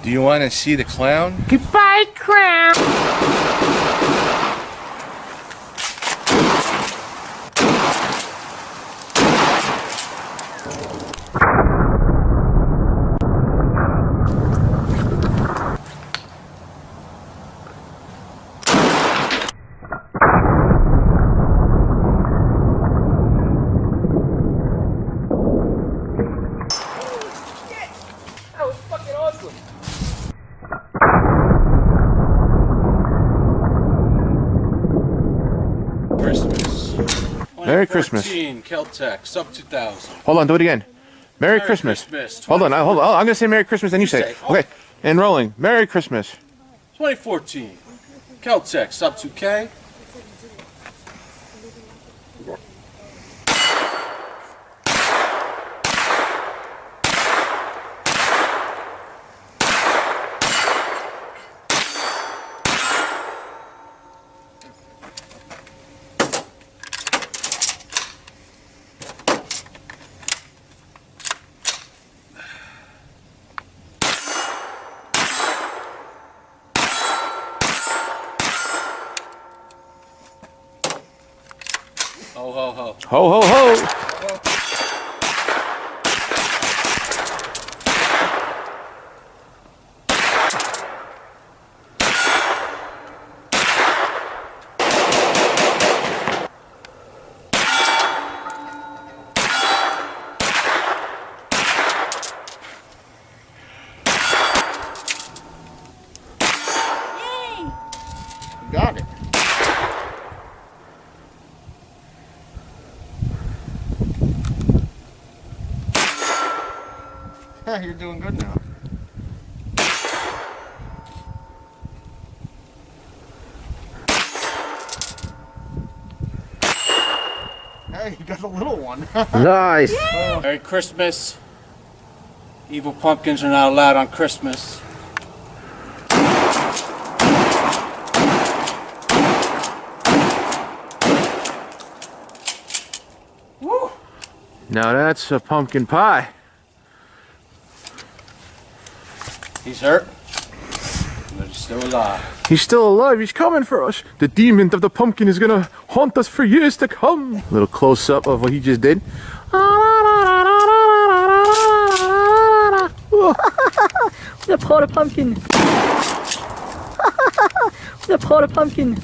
Do you want to see the clown? Goodbye, clown. Merry Christmas. Kel-Tec, Sub-2000. Hold on, do it again. Merry Christmas. Hold on, hold on. I'm going to say Merry Christmas, then you say it. Okay, and rolling. Merry Christmas. 2014, Kel-Tec, Sub-2K. Ho, ho, ho. Ho, ho, ho. Got it. Yeah, you're doing good now. Hey, you got the little one. Nice. Merry Christmas. Evil pumpkins are not allowed on Christmas. Woo. Now that's a pumpkin pie. He's hurt, but he's still alive. He's still alive. He's coming for us. The demon of the pumpkin is gonna haunt us for years to come. Little close up of what he just did. The porta pumpkin. The porta pumpkin.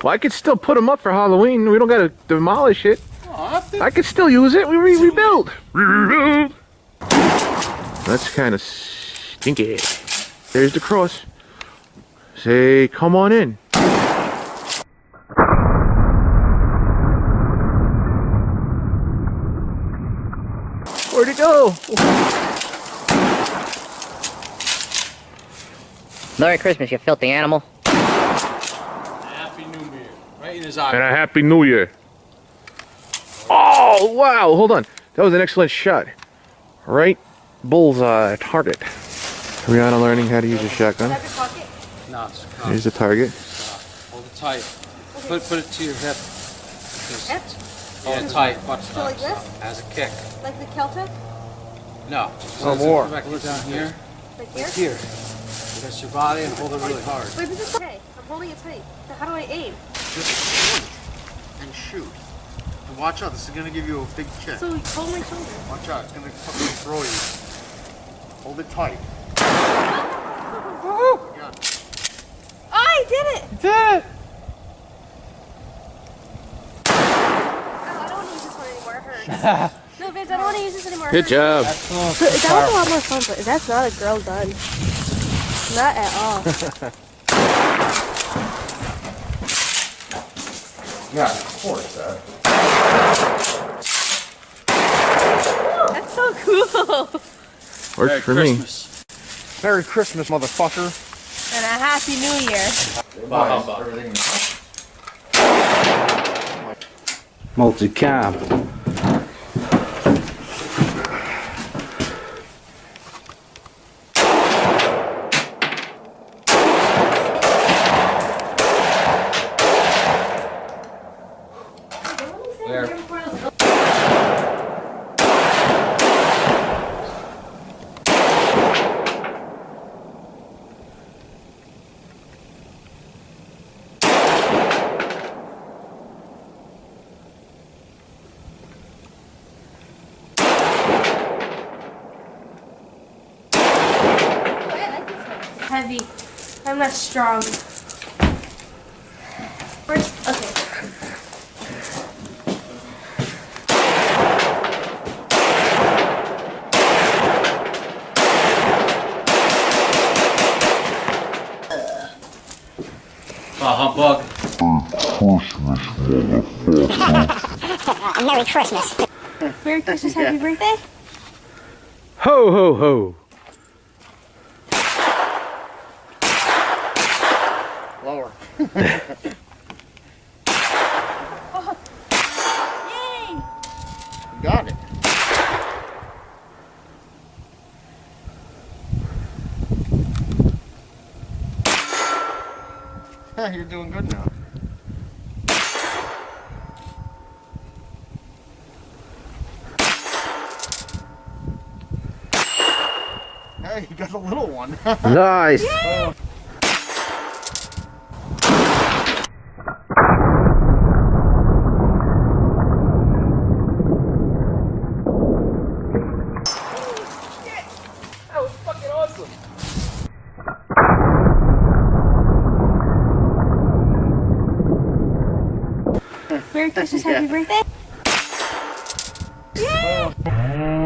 Well, I could still put him up for Halloween. We don't gotta demolish it. I could still use it. We rebuild. That's kind of stinky. There's the cross. Say, come on in. Where'd it go? Merry Christmas, you filthy animal. Happy New Year. Right in his eye. And a Happy New Year. Oh, wow. Hold on. That was an excellent shot. Right bullseye target. Rihanna learning how to use a shotgun. No, it's Here's the target. hold it tight. Put it to your hip. Hip? Hold it tight. Watch So like this? As a kick. Like the Kel-Tec? No. No more. Come back down here. Like here? Here. Press your body and hold it really hard. Wait, this is okay. I'm holding it tight. So how do I aim? Just shoot and shoot. And watch out, this is gonna give you a big kick. So hold my shoulder. Watch out, it's gonna fucking throw you. Hold it tight. Oh, I did it! You did it! Oh, I don't want to use this one anymore. It hurts. No, babes, I don't want to use this anymore. It Good hurts. job. So that was a lot more fun, but that's not a girl gun. Not at all. Yeah, of course, That's so cool. Works for me. Merry Christmas, motherfucker. And a Happy New Year. Multi-cam. Heavy. I'm not strong. Okay. Humbug. Merry Christmas. Merry Christmas, happy birthday. Ho ho ho. Lower. Yay! You got it. You're doing good now. Hey, you got the little one. Nice. That was fucking awesome. Merry Christmas, happy birthday. Oh.